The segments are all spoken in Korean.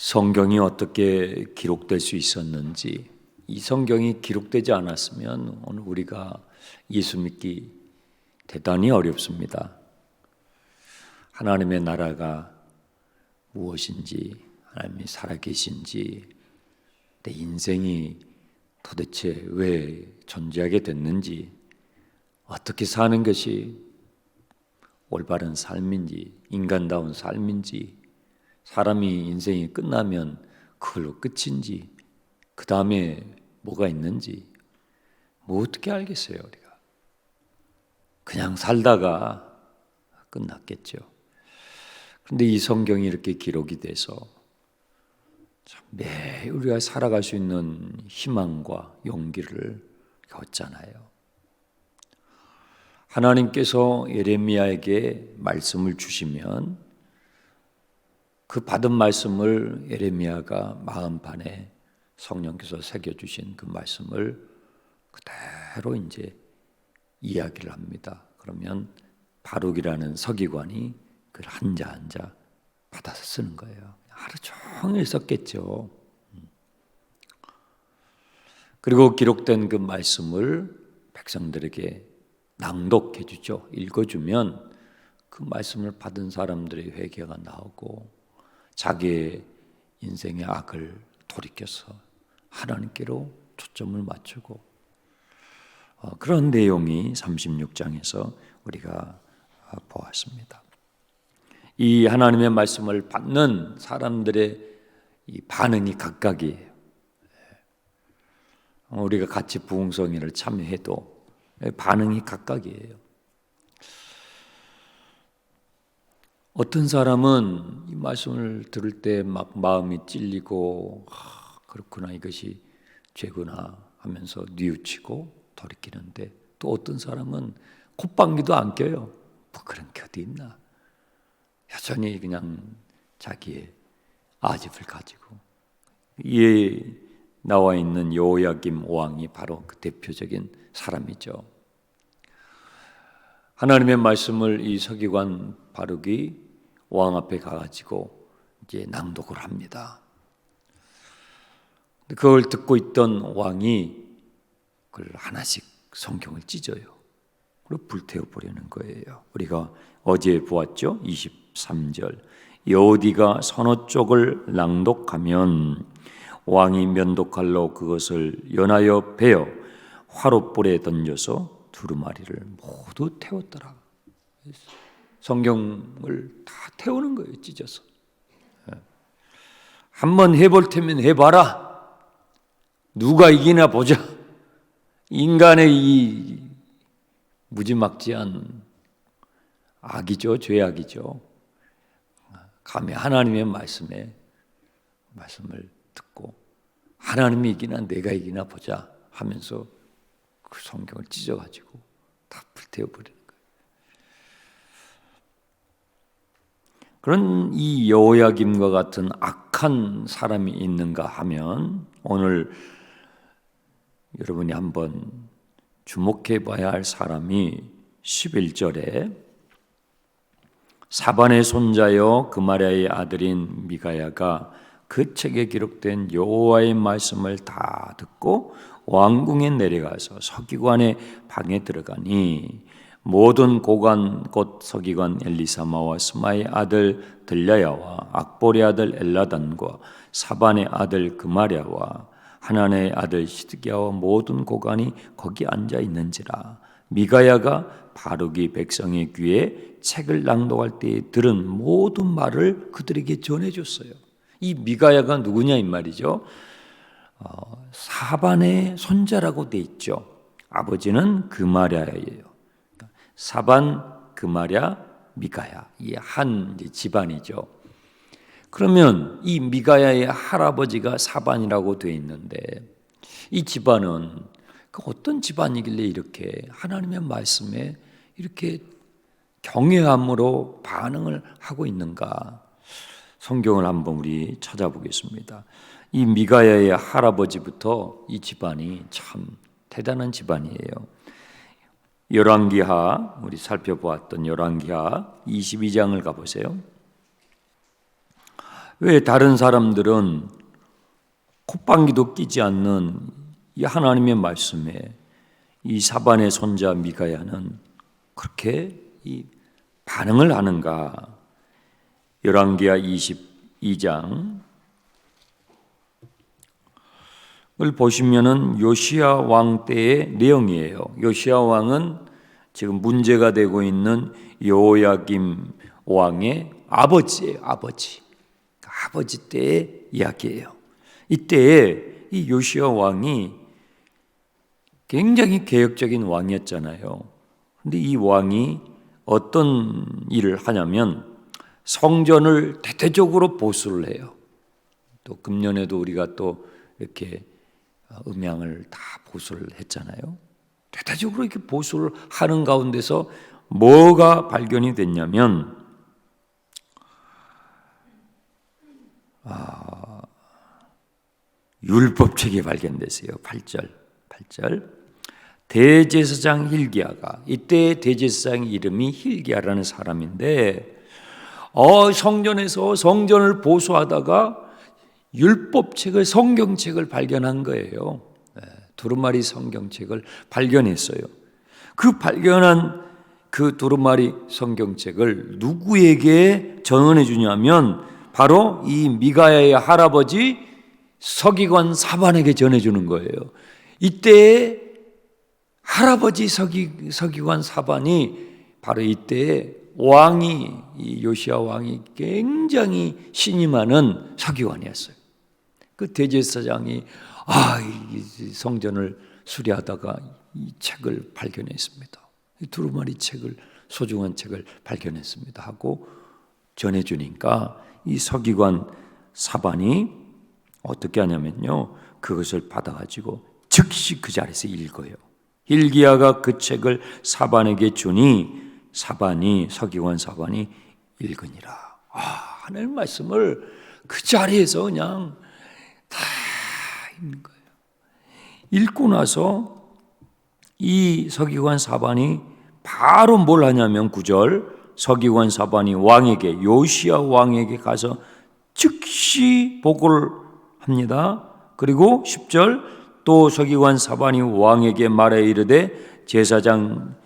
성경이 어떻게 기록될 수 있었는지, 이 성경이 기록되지 않았으면 오늘 우리가 예수 믿기 대단히 어렵습니다. 하나님의 나라가 무엇인지, 하나님이 살아계신지, 내 인생이 도대체 왜 존재하게 됐는지, 어떻게 사는 것이 올바른 삶인지, 인간다운 삶인지, 사람이 인생이 끝나면 그걸로 끝인지, 그 다음에 뭐가 있는지 뭐 어떻게 알겠어요? 우리가 그냥 살다가 끝났겠죠. 그런데 이 성경이 이렇게 기록이 돼서 매일 우리가 살아갈 수 있는 희망과 용기를 얻잖아요. 하나님께서 예레미야에게 말씀을 주시면 그 받은 말씀을 예레미야가 마음판에 성령께서 새겨주신 그 말씀을 그대로 이제 이야기를 합니다. 그러면 바룩이라는 서기관이 그걸 한자 한자 받아서 쓰는 거예요. 하루 종일 썼겠죠. 그리고 기록된 그 말씀을 백성들에게 낭독해 주죠. 읽어주면 그 말씀을 받은 사람들의 회개가 나오고 자기의 인생의 악을 돌이켜서 하나님께로 초점을 맞추고, 그런 내용이 36장에서 우리가 보았습니다. 이 하나님의 말씀을 받는 사람들의 이 반응이 각각이에요. 우리가 같이 부흥성회를 참여해도 반응이 각각이에요. 어떤 사람은 이 말씀을 들을 때 막 마음이 찔리고 그렇구나, 이것이 죄구나 하면서 뉘우치고 돌이키는데, 또 어떤 사람은 콧방귀도 안 껴요. 뭐 그런 게 어디 있나. 여전히 그냥 자기의 아집을 가지고. 이에 나와 있는 여호야김 왕이 바로 그 대표적인 사람이죠. 하나님의 말씀을 이 서기관 바룩이 왕 앞에 가가지고 이제 낭독을 합니다. 그걸 듣고 있던 왕이 그걸 하나씩 성경을 찢어요. 그리고 불태워 버리는 거예요. 우리가 어제 보았죠? 23절. 여호디가 서너 쪽을 낭독하면 왕이 면도칼로 그것을 연하여 베어 화롯불에 던져서 두루마리를 모두 태웠더라. 성경을 다 태우는 거예요, 찢어서. 한번 해볼 테면 해봐라. 누가 이기나 보자. 인간의 이 무지막지한 악이죠, 죄악이죠. 감히 하나님의 말씀을 듣고 하나님이 이기나 내가 이기나 보자 하면서 그 성경을 찢어가지고 다 불태워버리는 거예요. 그런 이 여호야김과 같은 악한 사람이 있는가 하면, 오늘 여러분이 한번 주목해 봐야 할 사람이 11절에 사반의 손자여 그마랴의 아들인 미가야가 그 책에 기록된 여호와의 말씀을 다 듣고 왕궁에 내려가서 서기관의 방에 들어가니 모든 고관 곧 서기관 엘리사마와 스마의 아들 들랴야와 악보의 아들 엘라단과 사반의 아들 그마랴와 하나네의 아들 시드기야와 모든 고관이 거기 앉아 있는지라. 미가야가 바룩이 백성의 귀에 책을 낭독할 때 들은 모든 말을 그들에게 전해줬어요. 이 미가야가 누구냐 이 말이죠. 사반의 손자라고 돼 있죠. 아버지는 그마랴예요. 사반, 그마랴, 미가야, 이 한 집안이죠. 그러면 이 미가야의 할아버지가 사반이라고 돼 있는데, 이 집안은 어떤 집안이길래 이렇게 하나님의 말씀에 이렇게 경외함으로 반응을 하고 있는가? 성경을 한번 우리 찾아보겠습니다. 이 미가야의 할아버지부터 이 집안이 참 대단한 집안이에요. 열왕기하, 우리 살펴보았던 열왕기하 22장을 가보세요. 왜 다른 사람들은 콧방귀도 끼지 않는 이 하나님의 말씀에 이 사반의 손자 미가야는 그렇게 이 반응을 하는가? 열왕기하 22장을 보시면은 요시야 왕 때의 내용이에요. 요시야 왕은 지금 문제가 되고 있는 여호야김 왕의 아버지예요. 아버지 때의 이야기예요. 이때에 이 요시야 왕이 굉장히 개혁적인 왕이었잖아요. 근데 이 왕이 어떤 일을 하냐면 성전을 대대적으로 보수를 해요. 또 금년에도 우리가 또 이렇게 음양을 다 보수를 했잖아요. 대대적으로 이렇게 보수를 하는 가운데서 뭐가 발견이 됐냐면 율법책이 발견됐어요. 8절. 대제사장 힐기야가, 이때 대제사장 이름이 힐기야라는 사람인데 성전에서 성전을 보수하다가 율법책을, 성경책을 발견한 거예요. 두루마리 성경책을 발견했어요. 그 발견한 그 두루마리 성경책을 누구에게 전언해 주냐면 바로 이 미가야의 할아버지 서기관 사반에게 전해주는 거예요. 이때 할아버지 서기관 사반이 바로 이때 왕이, 이 요시야 왕이 굉장히 신임하는 서기관이었어요. 그 대제사장이 이 성전을 수리하다가 이 책을 발견했습니다. 이 두루마리 책을, 소중한 책을 발견했습니다 하고 전해주니까 이 서기관 사반이 어떻게 하냐면요, 그것을 받아가지고 즉시 그 자리에서 읽어요. 힐기야가 그 책을 사반에게 주니 서기관 사반이 읽으니라. 하나님 말씀을 그 자리에서 그냥 다 읽는 거예요. 읽고 나서 이 서기관 사반이 바로 뭘 하냐면 9절, 서기관 사반이 왕에게, 요시야 왕에게 가서 즉시 보고를 합니다. 그리고 10절, 또 서기관 사반이 왕에게 말해 이르되 대제사장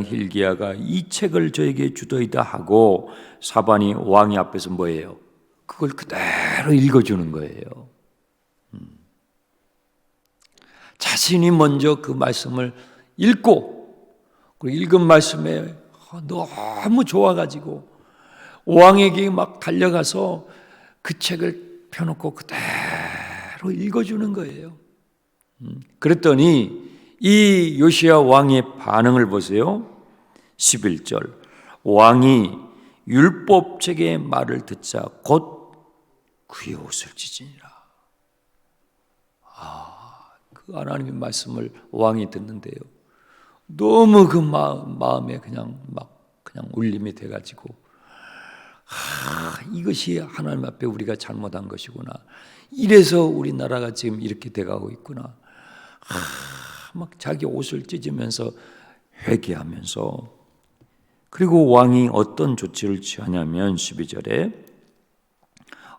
힐기야가 이 책을 저에게 주더이다 하고, 사반이 왕의 앞에서 뭐예요? 그걸 그대로 읽어주는 거예요. 자신이 먼저 그 말씀을 읽고, 그리고 읽은 말씀에 너무 좋아가지고 왕에게 막 달려가서 그 책을 펴놓고 그대로 읽어주는 거예요. 그랬더니 이 요시야 왕의 반응을 보세요. 11절, 왕이 율법책의 말을 듣자 곧 그의 옷을 찢으니라. 그 하나님의 말씀을 왕이 듣는데요, 너무 그 마음에 그냥 울림이 돼가지고 이것이 하나님 앞에 우리가 잘못한 것이구나. 이래서 우리나라가 지금 이렇게 돼가고 있구나. 막 자기 옷을 찢으면서 회개하면서, 그리고 왕이 어떤 조치를 취하냐면 12절에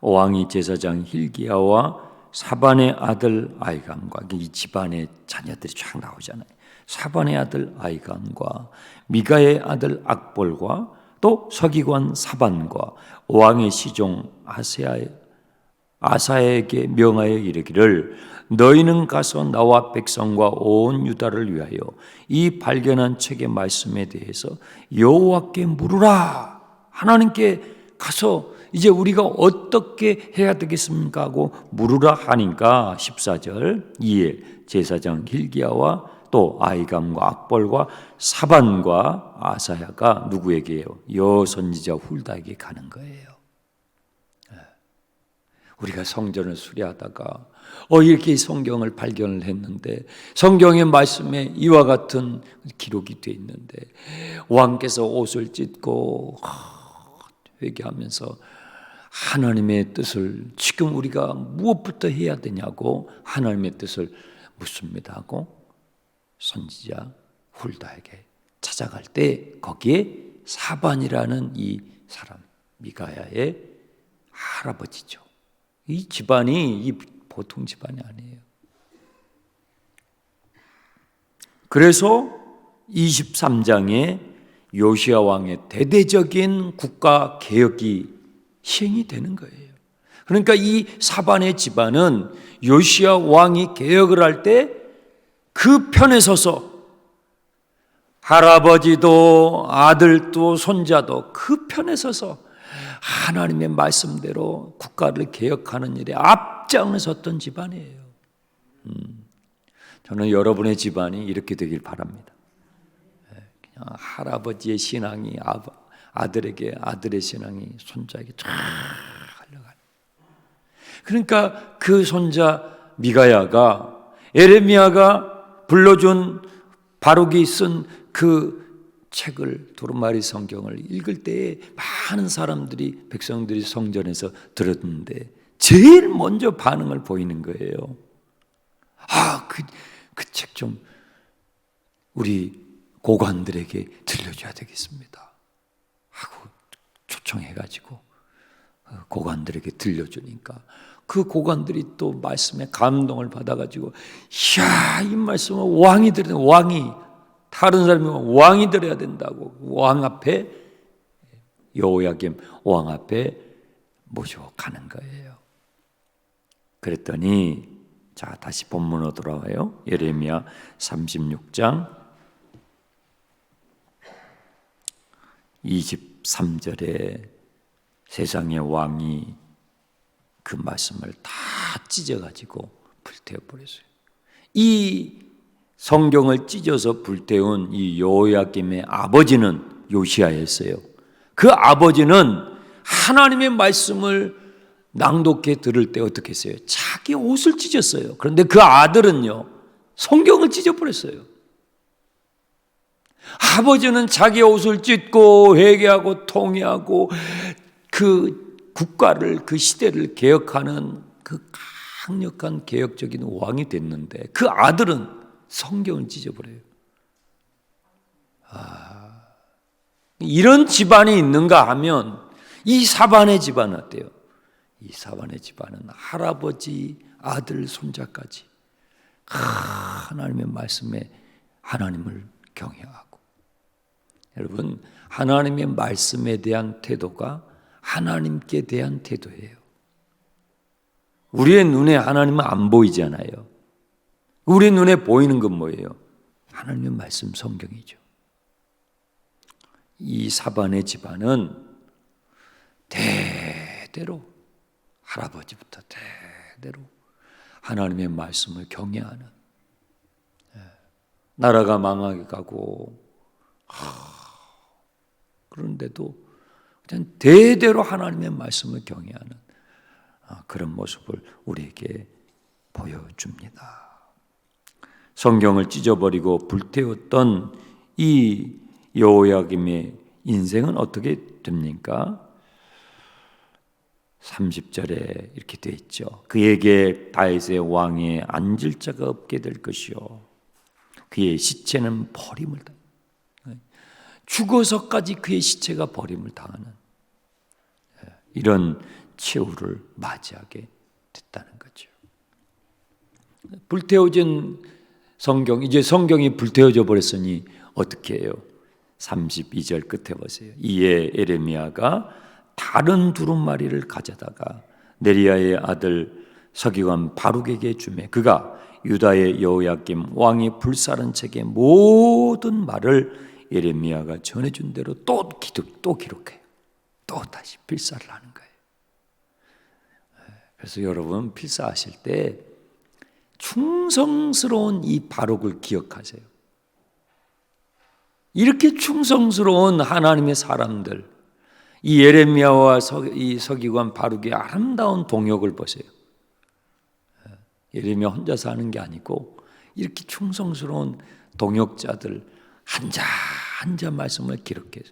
왕이 제사장 힐기야와 사반의 아들 아이감과, 이 집안의 자녀들이 쫙 나오잖아요. 사반의 아들 아이감과 미가의 아들 악볼과 또 서기관 사반과 왕의 시종 아사에게 명하여 이르기를 너희는 가서 나와 백성과 온 유다를 위하여 이 발견한 책의 말씀에 대해서 여호와께 물으라. 하나님께 가서 이제 우리가 어떻게 해야 되겠습니까 하고 물으라 하니까 14절, 이에 제사장 힐기야와 또 아이감과 악볼과 사반과 아사야가 누구에게요? 여선지자 훌다에게 가는 거예요. 우리가 성전을 수리하다가 이렇게 성경을 발견을 했는데, 성경의 말씀에 이와 같은 기록이 되어 있는데 왕께서 옷을 찢고 회개하면서 하나님의 뜻을, 지금 우리가 무엇부터 해야 되냐고 하나님의 뜻을 묻습니다 하고 선지자 훌다에게 찾아갈 때 거기에 사반이라는 이 사람, 미가야의 할아버지죠. 이 집안이 보통 집안이 아니에요. 그래서 23장에 요시야 왕의 대대적인 국가 개혁이 시행이 되는 거예요. 그러니까 이 사반의 집안은 요시야 왕이 개혁을 할 때 그 편에 서서 할아버지도 아들도 손자도 그 편에 서서 하나님의 말씀대로 국가를 개혁하는 일에 앞장을 섰던 집안이에요. 저는 여러분의 집안이 이렇게 되길 바랍니다. 그냥 할아버지의 신앙이 아들에게, 아들의 신앙이 손자에게 쫙 흘러가는. 그러니까 그 손자 미가야가 에레미야가 불러준 바룩이 쓴 그 책을 두루마리 성경을 읽을 때에 많은 사람들이 백성들이 성전에서 들었는데 제일 먼저 반응을 보이는 거예요. 그 책 좀 우리 고관들에게 들려줘야 되겠습니다 하고 초청해가지고 고관들에게 들려주니까 그 고관들이 또 말씀에 감동을 받아가지고 이야, 이 말씀은 왕이 들어야 된다. 왕이 다른 사람이 왕이 들어야 된다고 왕 앞에 여호야김 왕 앞에 모셔가는 거예요. 그랬더니 자, 다시 본문으로 돌아와요. 예레미야 36장 23절에 세상의 왕이 그 말씀을 다 찢어가지고 불태워버렸어요. 이 성경을 찢어서 불태운 이 여호야김의 아버지는 요시야였어요. 그 아버지는 하나님의 말씀을 낭독해 들을 때 어떻게 했어요? 자기 옷을 찢었어요. 그런데 그 아들은요, 성경을 찢어버렸어요. 아버지는 자기 옷을 찢고 회개하고 통회하고 그 국가를, 그 시대를 개혁하는 그 강력한 개혁적인 왕이 됐는데 그 아들은 성경을 찢어버려요. 이런 집안이 있는가 하면 이 사반의 집안은 어때요? 이 사반의 집안은 할아버지, 아들, 손자까지 하나님의 말씀에 하나님을 경외하고, 여러분, 하나님의 말씀에 대한 태도가 하나님께 대한 태도예요. 우리의 눈에 하나님은 안 보이잖아요. 우리 눈에 보이는 건 뭐예요? 하나님의 말씀 성경이죠. 이 사반의 집안은 대대로 할아버지부터 대대로 하나님의 말씀을 경외하는, 나라가 망하게 가고 그런데도 그냥 대대로 하나님의 말씀을 경외하는 그런 모습을 우리에게 보여줍니다. 성경을 찢어버리고 불태웠던 이 여호야김의 인생은 어떻게 됩니까? 30절에 이렇게 되어 있죠. 그에게 다윗의 왕에 앉을 자가 없게 될 것이요, 그의 시체는 버림을 당해, 죽어서까지 그의 시체가 버림을 당하는 이런 최후를 맞이하게 됐다는 거죠. 불태워진 성경, 이제 성경이 불태워져 버렸으니 어떻게 해요? 32절 끝에 보세요. 이에 에레미야가 다른 두루마리를 가져다가 네리야의 아들 서기관 바룩에게 주매 그가 유다의 여호야김 왕이 불사른 책의 모든 말을 예레미야가 전해준 대로 또 기록해요. 또 다시 필사를 하는 거예요. 그래서 여러분 필사하실 때 충성스러운 이 바룩을 기억하세요. 이렇게 충성스러운 하나님의 사람들, 이 예레미야와 이 서기관 바룩의 아름다운 동역을 보세요. 예레미야 혼자서 하는 게 아니고 이렇게 충성스러운 동역자들 한자 한자 말씀을 기록해서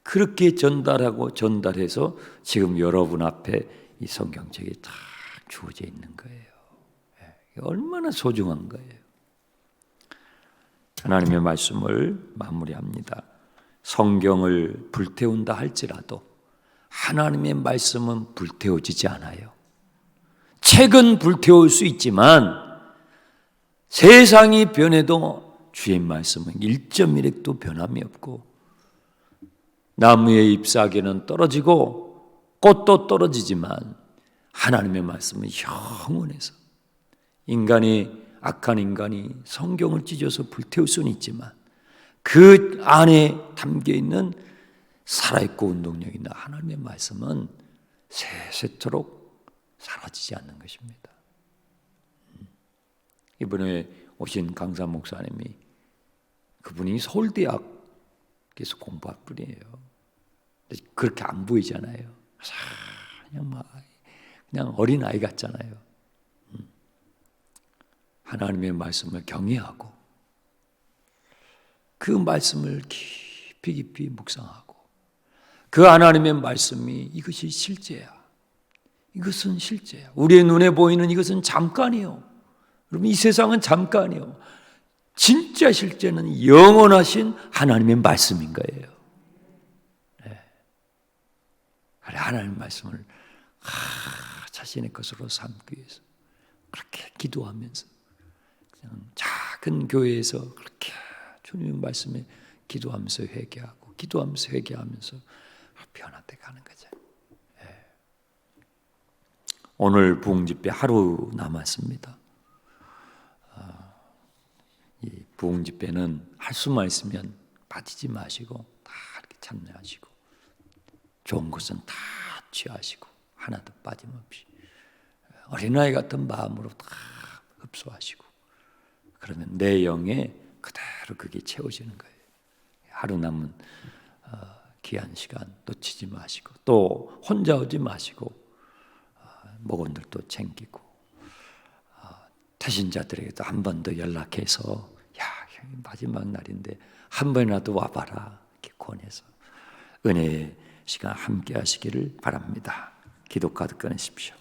그렇게 전달해서 지금 여러분 앞에 이 성경책이 다 주어져 있는 거예요. 얼마나 소중한 거예요. 하나님의 말씀을 마무리합니다. 성경을 불태운다 할지라도 하나님의 말씀은 불태워지지 않아요. 책은 불태울 수 있지만 세상이 변해도 주의 말씀은 1.1핵도 변함이 없고, 나무의 잎사귀는 떨어지고 꽃도 떨어지지만 하나님의 말씀은 영원해서, 악한 인간이 성경을 찢어서 불태울 수는 있지만 그 안에 담겨있는 살아있고 운동력 있는 하나님의 말씀은 세세토록 사라지지 않는 것입니다. 이번에 오신 강사 목사님이, 그분이 서울대학에서 공부할 분이에요. 그렇게 안 보이잖아요. 그냥 어린아이 같잖아요. 하나님의 말씀을 경외하고 그 말씀을 깊이 묵상하고, 그 하나님의 말씀이 이것이 실제야. 이것은 실제야. 우리의 눈에 보이는 이것은 잠깐이요. 여러분, 이 세상은 잠깐이요. 진짜 실제는 영원하신 하나님의 말씀인 거예요. 네. 하나님의 말씀을 자신의 것으로 삼기 위해서 그렇게 기도하면서, 그냥 작은 교회에서 그렇게 주님의 말씀에 기도하면서 회개하고, 기도하면서 회개하면서 변화돼 가는 거죠. 네. 오늘 부흥집회 하루 남았습니다. 이 부흥집회는 할 수만 있으면 빠지지 마시고 다 이렇게 참여하시고, 좋은 것은 다 취하시고 하나도 빠짐없이 어린아이 같은 마음으로 다 흡수하시고, 그러면 내 영에 그대로 그게 채워지는 거예요. 하루 남은 귀한 시간 놓치지 마시고, 또 혼자 오지 마시고 목원들도 챙기고, 태신자들에게도 한 번 더 연락해서, 야, 마지막 날인데 한 번이라도 와봐라 이렇게 권해서 은혜의 시간 함께 하시기를 바랍니다. 기도 가득 꺼내십시오.